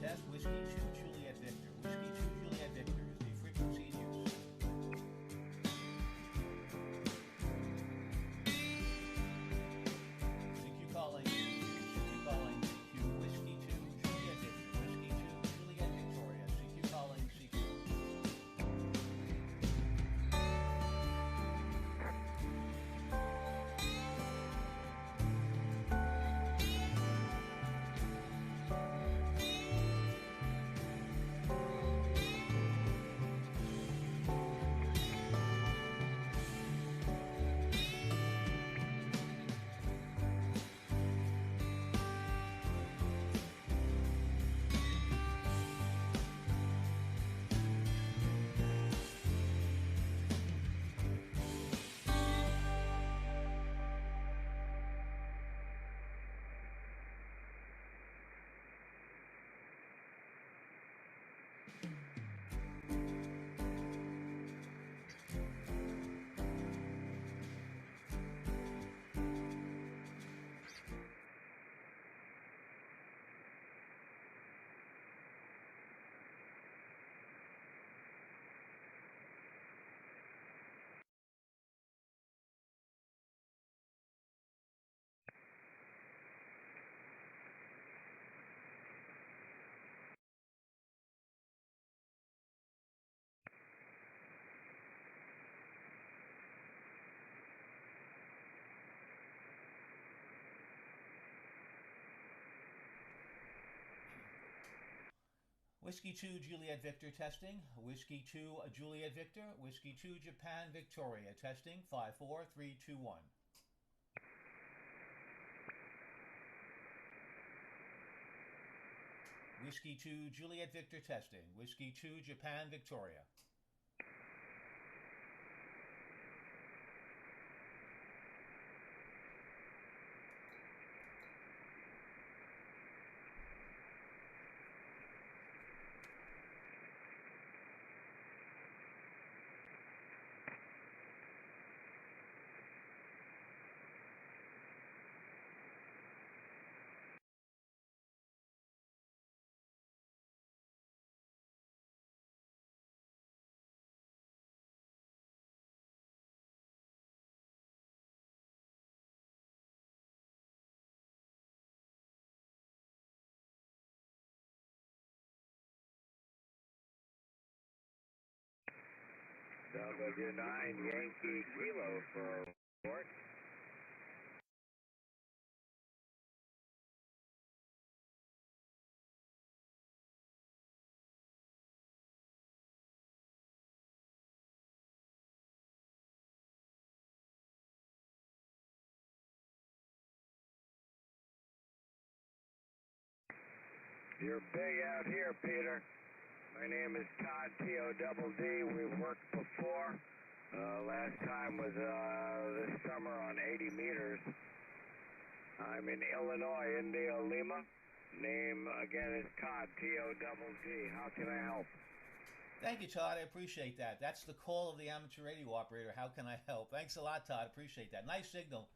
test. Whiskey 2 Juliet Victor. Whiskey 2 Juliet Victor is the frequency in use. CQ calling. CQ calling. CQ Whiskey 2 Juliet Victor. Whiskey 2 Juliet Victoria. CQ calling. CQ. Whiskey 2 Juliet Victor testing. Whiskey 2 Juliet Victor. Whiskey 2 Japan Victoria testing. 54321. Whiskey 2 Juliet Victor testing. Whiskey 2 Japan Victoria. W9 Yankee Kilo for a report. You're big out here, Peter. My name is Todd, T-O-double-D. We've worked before. Last time was this summer on 80 meters. I'm in Illinois, India, Lima. Name again is Todd, T-O-double-D. How can I help? Thank you, Todd. I appreciate that. That's the call of the amateur radio operator. How can I help? Thanks a lot, Todd. Appreciate that. Nice signal,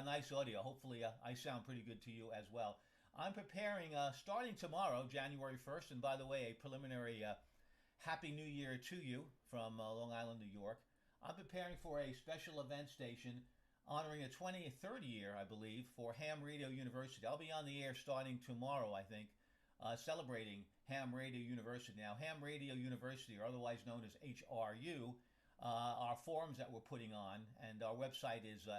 nice audio. Hopefully, I sound pretty good to you as well. I'm preparing, starting tomorrow, January 1st, and by the way, a preliminary Happy New Year to you from Long Island, New York. I'm preparing for a special event station honoring the 23rd year, I believe, for Ham Radio University. I'll be on the air starting tomorrow, I think, celebrating Ham Radio University. Now, Ham Radio University, or otherwise known as HRU, are forums that we're putting on, and our website is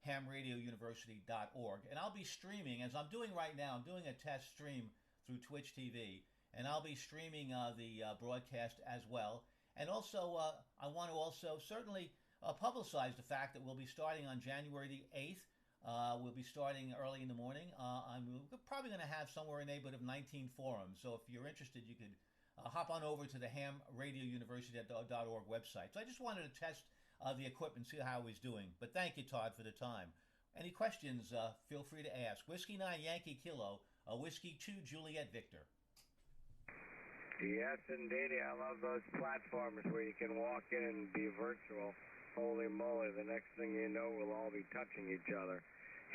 hamradiouniversity.org. And I'll be streaming, as I'm doing right now, I'm doing a test stream through Twitch TV, and I'll be streaming the broadcast as well. And also, I want to also certainly publicize the fact that we'll be starting on January the 8th. We'll be starting early in the morning. We're probably going to have somewhere in the neighborhood of 19 forums. So if you're interested, you could hop on over to the hamradiouniversity.org website. So I just wanted to test the equipment, see how he's doing. But thank you, Todd, for the time. Any questions, feel free to ask. Whiskey 9 Yankee Kilo, Whiskey 2 Juliet Victor. Yes, indeed. I love those platforms where you can walk in and be virtual. Holy moly, the next thing you know, we'll all be touching each other.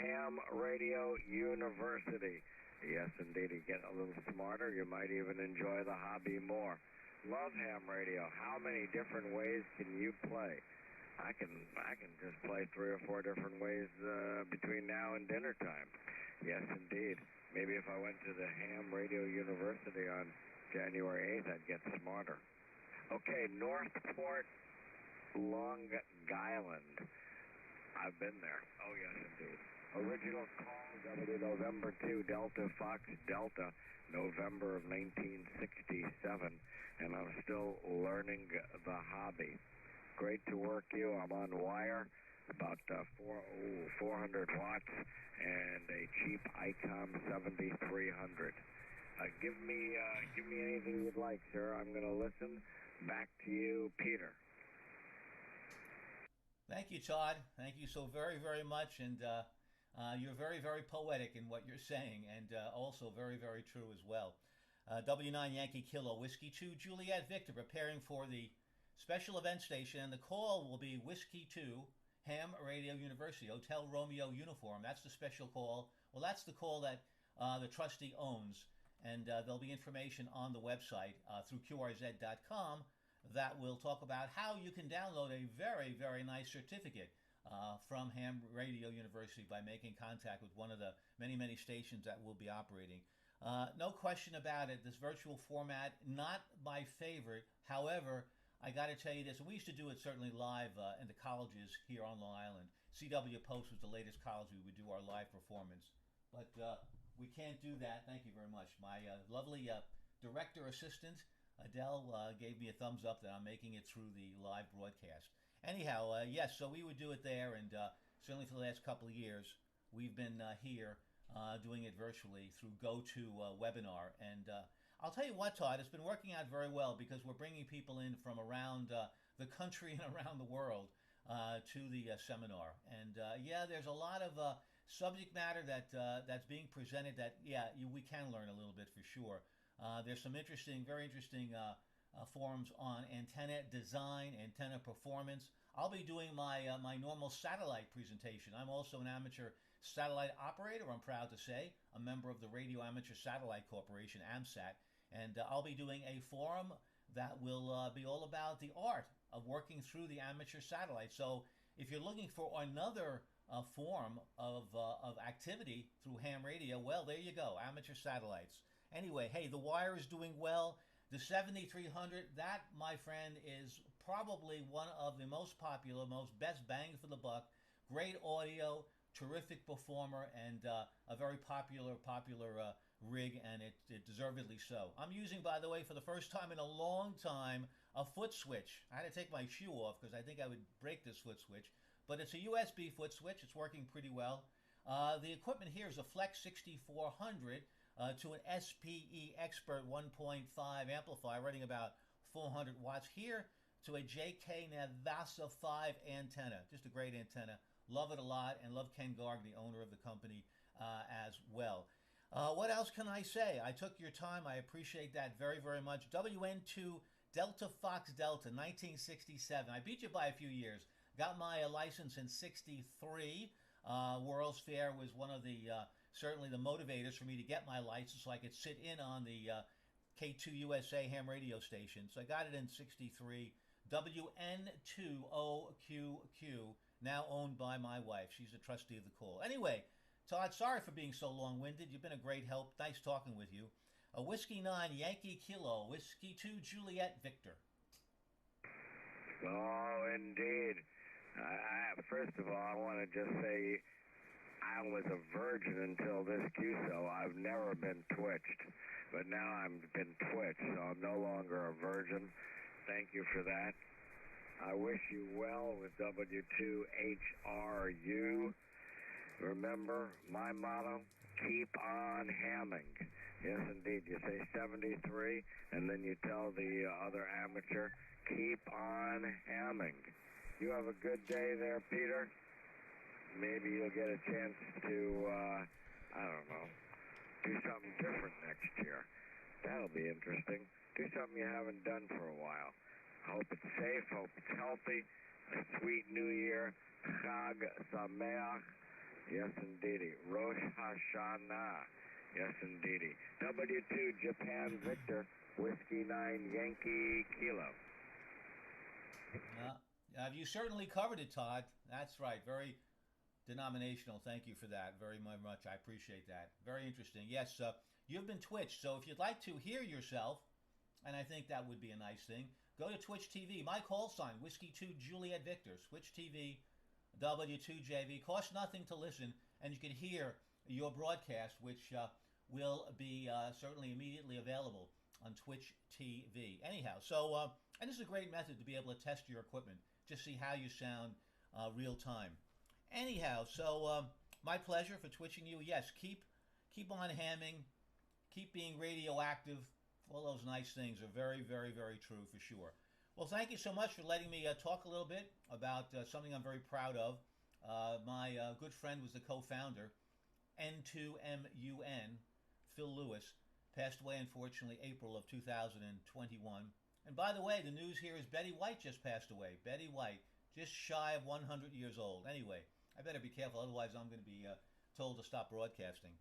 Ham Radio University. Yes, indeed. You get a little smarter. You might even enjoy the hobby more. Love ham radio. How many different ways can you play? I can just play 3 or 4 different ways between now and dinner time. Yes, indeed. Maybe if I went to the Ham Radio University on January 8th, I'd get smarter. Okay, Northport, Long Island. I've been there. Oh, yes, indeed. Original call, W November 2, Delta Fox Delta, November of 1967, and I'm still learning the hobby. Great to work you. I'm on wire, about 400 watts, and a cheap ICOM 7300. Give me anything you'd like, sir. I'm going to listen. Back to you, Peter. Thank you, Todd. Thank you so very, very much. And you're very, very poetic in what you're saying, and also very, very true as well. W9 Yankee Kilo, Whiskey 2, Juliet Victor, preparing for the special event station, and the call will be Whiskey 2, Ham Radio University, Hotel Romeo Uniform. That's the special call. Well, that's the call that the trustee owns, and there'll be information on the website through QRZ.com that will talk about how you can download a very, very nice certificate from Ham Radio University by making contact with one of the many, many stations that will be operating. No question about it, this virtual format, not my favorite. However, I got to tell you this, and we used to do it certainly live in the colleges here on Long Island. CW Post was the latest college we would do our live performance. But we can't do that. Thank you very much. My lovely director assistant, Adele, gave me a thumbs up that I'm making it through the live broadcast. Anyhow, yes, so we would do it there, and certainly for the last couple of years, we've been here doing it virtually through GoToWebinar. And I'll tell you what, Todd, it's been working out very well because we're bringing people in from around the country and around the world to the seminar. And yeah, there's a lot of subject matter that's being presented that, we can learn a little bit for sure. There's some interesting, very interesting forums on antenna design, antenna performance. I'll be doing my normal satellite presentation. I'm also an amateur satellite operator, I'm proud to say, a member of the Radio Amateur Satellite Corporation, AMSAT, and I'll be doing a forum that will be all about the art of working through the amateur satellite. So if you're looking for another form of activity through ham radio, well, there you go, amateur satellites. Anyway, hey, the wire is doing well. The 7300, that, my friend, is probably one of the most popular, most best bang for the buck. Great audio, terrific performer, and a very popular rig, and it deservedly so. I'm using, by the way, for the first time in a long time, a foot switch. I had to take my shoe off because I think I would break this foot switch. But it's a USB foot switch. It's working pretty well. The equipment here is a Flex 6400 to an SPE Expert 1.5 amplifier running about 400 watts here to a JK Navasa 5 antenna. Just a great antenna. Love it a lot, and love Ken Garg, the owner of the company, as well. What else can I say? I took your time. I appreciate that very, very much. WN2 Delta Fox Delta, 1967. I beat you by a few years. Got my license in 63. World's Fair was one of the, certainly the motivators for me to get my license so I could sit in on the K2 USA ham radio station. So I got it in 63. WN2OQQ, now owned by my wife. She's the trustee of the call. Anyway, Todd, sorry for being so long-winded. You've been a great help. Nice talking with you. A Whiskey 9 Yankee Kilo, Whiskey 2 Juliet Victor. Oh, indeed. First of all, I want to just say I was a virgin until this QSO. I've never been twitched, but now I've been twitched, so I'm no longer a virgin. Thank you for that. I wish you well with W2HRU. Remember, my motto, keep on hamming. Yes, indeed. You say 73, and then you tell the other amateur, keep on hamming. You have a good day there, Peter. Maybe you'll get a chance to, I don't know, do something different next year. That'll be interesting. Do something you haven't done for a while. Hope it's safe, hope it's healthy. A sweet new year. Chag Sameach. Yes, indeedy. Rosh Hashanah. Yes, indeedy. W2 Japan Victor, Whiskey 9 Yankee Kilo. You certainly covered it, Todd. That's right. Very denominational. Thank you for that very much. I appreciate that. Very interesting. Yes, you've been Twitched. So if you'd like to hear yourself, and I think that would be a nice thing, go to Twitch TV. My call sign, Whiskey 2 Juliet Victor. Twitch TV, W2JV. Costs nothing to listen, and you can hear your broadcast, which will be certainly immediately available on Twitch TV. Anyhow, so, and this is a great method to be able to test your equipment, just see how you sound real time. Anyhow, so my pleasure for twitching you. Yes, keep on hamming, keep being radioactive. All those nice things are very, very, very true for sure. Well, thank you so much for letting me talk a little bit about something I'm very proud of. My good friend was the co-founder, N2MUN, Phil Lewis, passed away unfortunately April of 2021. And by the way, the news here is Betty White just passed away. Betty White, just shy of 100 years old. Anyway, I better be careful, otherwise I'm going to be told to stop broadcasting.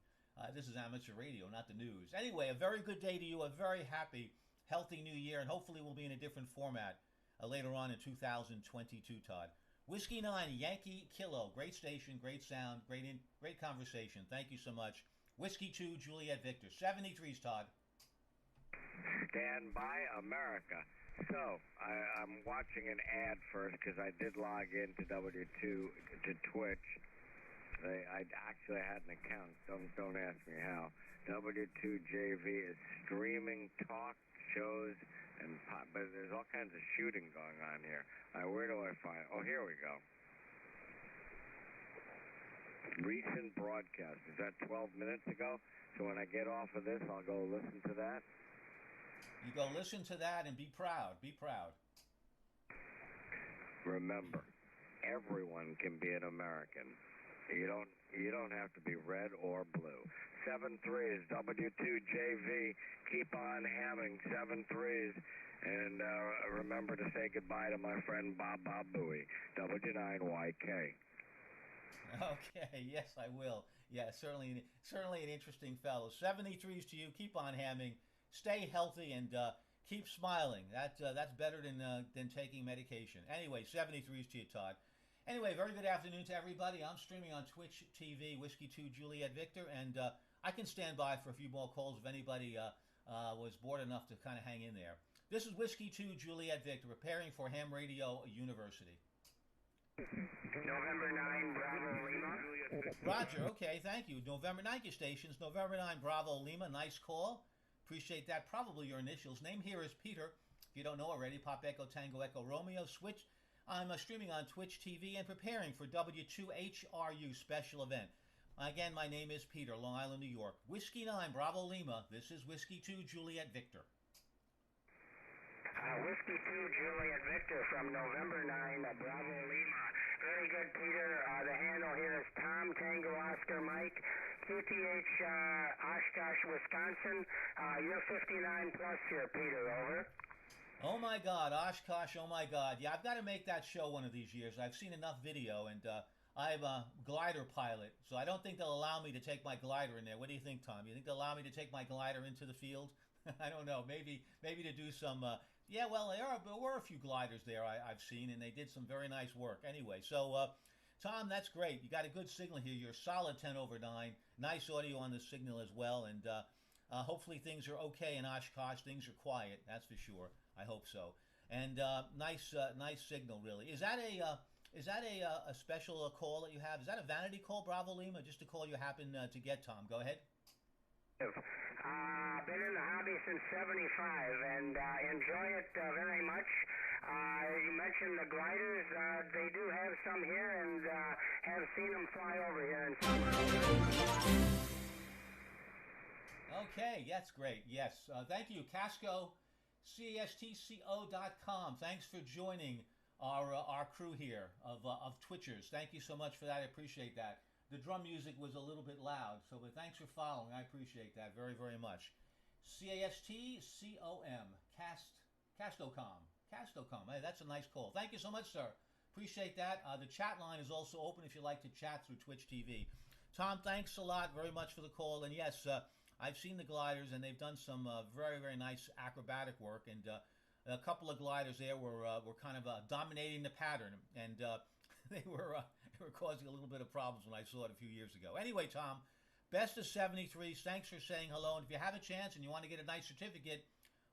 This is amateur radio, not the news. Anyway, a very good day to you, a very happy, healthy new year, and hopefully we'll be in a different format later on in 2022, Todd. Whiskey 9, Yankee Kilo, great station, great sound, great conversation. Thank you so much. Whiskey 2, Juliet Victor, 73s, Todd. Stand by, America. So, I'm watching an ad first because I did log into W2 to Twitch. I actually had an account. Don't ask me how. W2JV is streaming talk shows and pop, but there's all kinds of shooting going on here. Where do I find? Oh, here we go. Recent broadcast. Is that 12 minutes ago? So when I get off of this, I'll go listen to that. You go listen to that and be proud. Be proud. Remember, everyone can be an American. You don't have to be red or blue. 7-3 is W2JV. Keep on hamming 7-3s. And remember to say goodbye to my friend Bob Bowie, W9YK. Okay, yes, I will. Yeah, certainly an interesting fellow. 73s to you. Keep on hamming. Stay healthy and keep smiling. That's better than taking medication. Anyway, 73s to you, Todd. Anyway, very good afternoon to everybody. I'm streaming on Twitch TV, Whiskey 2 Juliet Victor, and I can stand by for a few more calls if anybody was bored enough to kind of hang in there. This is Whiskey 2 Juliet Victor, preparing for Ham Radio University. November 9, Bravo Lima. Roger, okay, thank you. November 9, your stations. November 9, Bravo Lima, nice call. Appreciate that. Probably your initials. Name here is Peter. If you don't know already, Pop Echo Tango Echo Romeo. Switch. I'm streaming on Twitch TV and preparing for W2HRU special event. Again, my name is Peter, Long Island, New York. Whiskey 9, Bravo Lima. This is Whiskey 2, Juliet Victor. Whiskey 2, Juliet Victor from November 9, Bravo Lima. Very good, Peter. The handle here is Tom Tango Oscar Mike, QTH Oshkosh, Wisconsin. You're 59 plus here, Peter. Over. Oh my God, Oshkosh, oh my God. Yeah, I've got to make that show one of these years. I've seen enough video, and I'm a glider pilot, so I don't think they'll allow me to take my glider in there. What do you think, Tom? You think they'll allow me to take my glider into the field? I don't know. Maybe to do some... yeah, well, there were a few gliders there I've seen, and they did some very nice work. Anyway, so, Tom, that's great. You got a good signal here. You're solid 10 over 9. Nice audio on the signal as well, and hopefully things are okay in Oshkosh. Things are quiet, that's for sure. I hope so. And nice signal, really. Is that a special call that you have? Is that a vanity call, Bravo Lima? Just a call you happen to get, Tom. Go ahead. Been in the hobby since 75 and enjoy it very much. You mentioned the gliders. They do have some here and have seen them fly over here in summer. Okay, that's great. Yes. Thank you, Casco, CASTCO.com. Thanks for joining our crew here of Twitchers. Thank you so much for that. I appreciate that. The drum music was a little bit loud, but thanks for following. I appreciate that very, very much. CASTCOM, Castocom. Hey, that's a nice call. Thank you so much, sir. Appreciate that. The chat line is also open if you'd like to chat through Twitch TV. Tom, thanks a lot very much for the call. And yes, I've seen the gliders, and they've done some very, very nice acrobatic work. And a couple of gliders there were kind of dominating the pattern, and they were causing a little bit of problems when I saw it a few years ago. Anyway, Tom, best of 73s. Thanks for saying hello. And if you have a chance and you want to get a nice certificate,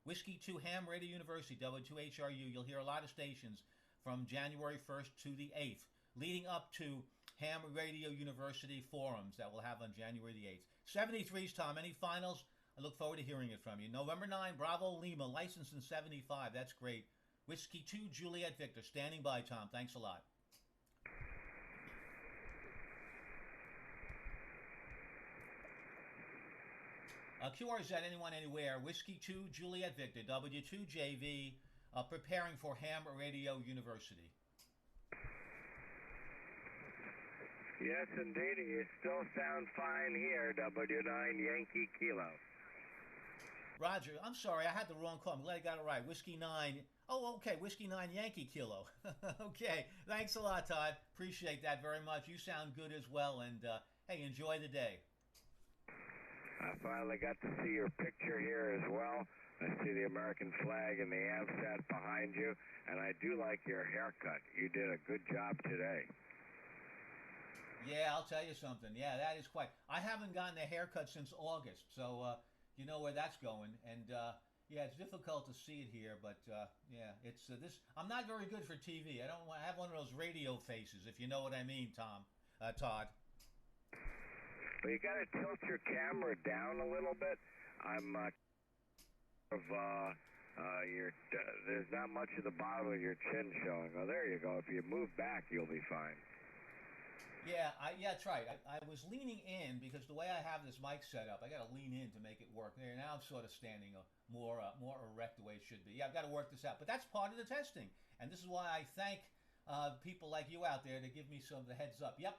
Whiskey 2 Ham Radio University, W2HRU, you'll hear a lot of stations from January 1st to the 8th, leading up to Ham Radio University forums that we'll have on January the 8th. 73s, Tom, any finals? I look forward to hearing it from you. November 9, Bravo Lima, licensed in 75. That's great. Whiskey 2, Juliet Victor. Standing by, Tom. Thanks a lot. QRZ, anyone, anywhere. Whiskey 2, Juliet Victor. W2JV, preparing for Ham Radio University. Yes, indeed. You still sound fine here. W9 Yankee Kilo. Roger, I'm sorry, I had the wrong call. I'm glad I got it right. Whiskey 9. Oh, okay, Whiskey 9 Yankee Kilo. Okay, thanks a lot, Todd. Appreciate that very much. You sound good as well, and hey, enjoy the day. I finally got to see your picture here as well. I see the American flag and the AMSAT behind you, and I do like your haircut. You did a good job today. Yeah, I'll tell you something. Yeah, that is quite. I haven't gotten a haircut since August, so you know where that's going. And yeah, it's difficult to see it here, but yeah, it's this. I'm not very good for TV. I don't. I have one of those radio faces, if you know what I mean, Todd. Well, you got to tilt your camera down a little bit. I'm there's not much of the bottom of your chin showing. Oh, there you go. If you move back, you'll be fine. Yeah, that's right. I was leaning in because the way I have this mic set up, I got to lean in to make it work. There, now I'm sort of standing more erect the way it should be. Yeah, I've got to work this out, but that's part of the testing, and this is why I thank people like you out there to give me some of the heads up. Yep,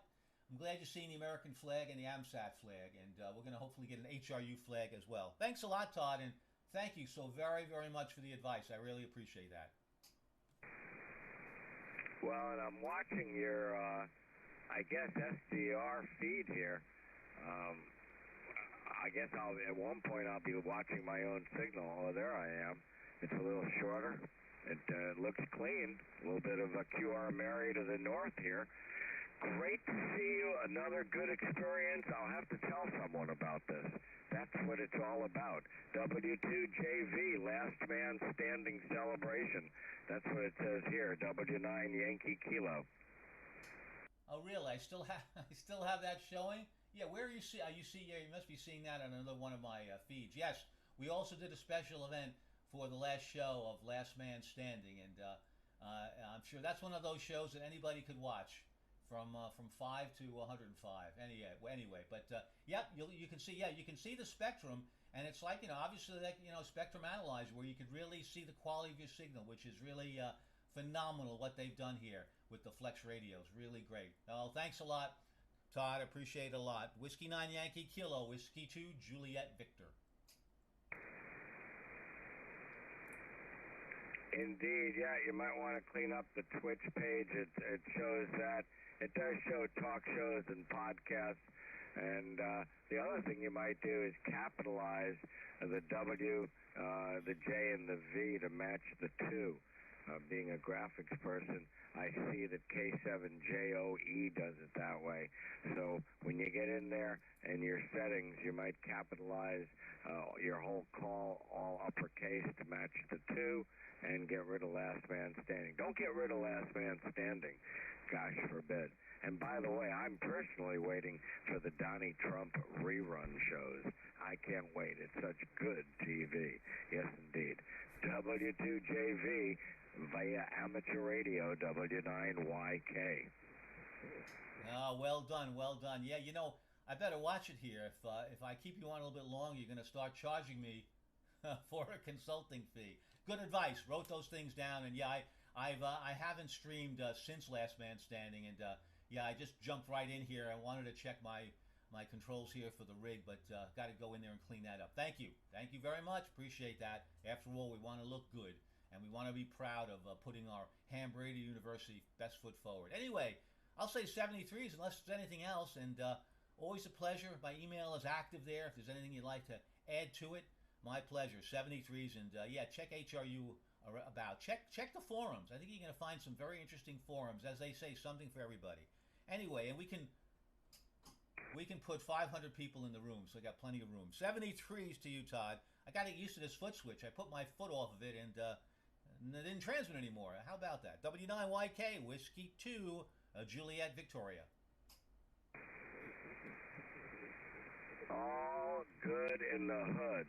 I'm glad you're seeing the American flag and the AMSAT flag, and we're going to hopefully get an HRU flag as well. Thanks a lot, Todd, and thank you so very, very much for the advice. I really appreciate that. Well, and I'm watching your. I guess SDR feed here. I guess at one point I'll be watching my own signal. Oh, there I am. It's a little shorter. It looks clean. A little bit of a QR Mary to the north here. Great to see you. Another good experience. I'll have to tell someone about this. That's what it's all about. W2JV, Last Man Standing Celebration. That's what it says here. W9 Yankee Kilo. Oh, really? I still have that showing. Yeah, where are you see? Yeah, you must be seeing that on another one of my feeds. Yes, we also did a special event for the last show of Last Man Standing, and I'm sure that's one of those shows that anybody could watch from 5 to 105. Anyway, but yeah, you can see the spectrum, and it's like obviously like spectrum analyzer where you could really see the quality of your signal, which is really phenomenal what they've done here with the Flex radios. Really great. Oh, thanks a lot, Todd. Appreciate it a lot. Whiskey 9 Yankee Kilo, Whiskey 2 Juliet Victor. Indeed, yeah. You might want to clean up the Twitch page. It shows that it does show talk shows and podcasts. And the other thing you might do is capitalize the W, the J, and the V to match the 2. Being a graphics person, I see that K7JOE does it that way. So when you get in there and your settings, you might capitalize your whole call all uppercase to match the 2 and get rid of Last Man Standing. Don't get rid of Last Man Standing. Gosh forbid. And by the way, I'm personally waiting for the Donnie Trump rerun shows. I can't wait. It's such good TV. Yes, indeed. W2JV via amateur radio, W9YK. Oh, well done, well done. Yeah, I better watch it here. If I keep you on a little bit longer, you're going to start charging me for a consulting fee. Good advice. Wrote those things down, and yeah, I haven't streamed since Last Man Standing, and yeah, I just jumped right in here. I wanted to check my controls here for the rig, but got to go in there and clean that up. Thank you very much. Appreciate that. After all, we want to look good, and we want to be proud of putting our Ham Radio University best foot forward. Anyway, I'll say 73s unless there's anything else, and Always a pleasure. My email is active there. If there's anything you'd like to add to it, my pleasure. 73s, and yeah, check HRU about. Check the forums. I think you're going to find some very interesting forums. As they say, something for everybody. Anyway, and we can put 500 people in the room, so I got plenty of room. 73s to you, Todd. I got to get used to this foot switch. I put my foot off of it and it didn't transmit anymore. How about that? W9YK, Whiskey 2, Juliet, Victoria. All good in the hood.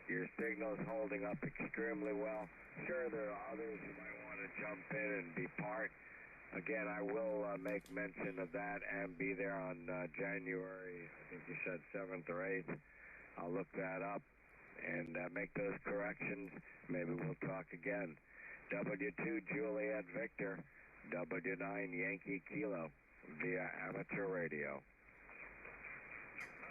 Your signal's holding up extremely well. Sure, there are others who might want to jump in and be part. Again, I will make mention of that and be there on January, I think you said 7th or 8th. I'll look that up and make those corrections. Maybe we'll talk again. W2 Juliet Victor, W9 Yankee Kilo via amateur radio.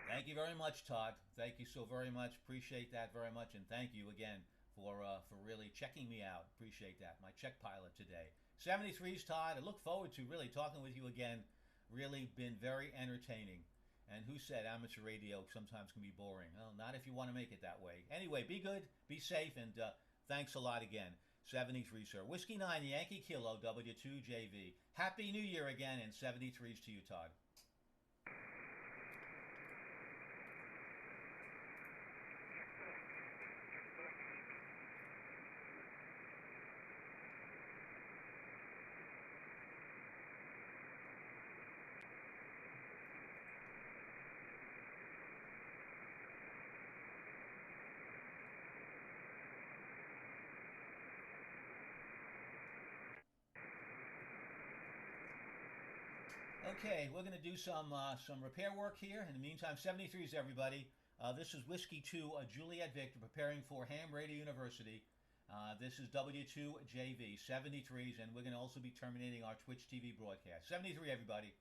Thank you very much, Todd. Thank you so very much. Appreciate that very much, and thank you again for really checking me out. Appreciate that. My check pilot today. 73's, Todd. I look forward to really talking with you again. Really been very entertaining. And who said amateur radio sometimes can be boring? Well, not if you want to make it that way. Anyway, be good, be safe, and thanks a lot again. 73, sir. Whiskey 9, Yankee Kilo, W2JV. Happy New Year again, and 73's to you, Todd. Okay, we're going to do some repair work here. In the meantime, 73s, everybody. This is Whiskey 2, Juliet Victor, preparing for Ham Radio University. This is W2JV, 73s, and we're going to also be terminating our Twitch TV broadcast. 73, everybody.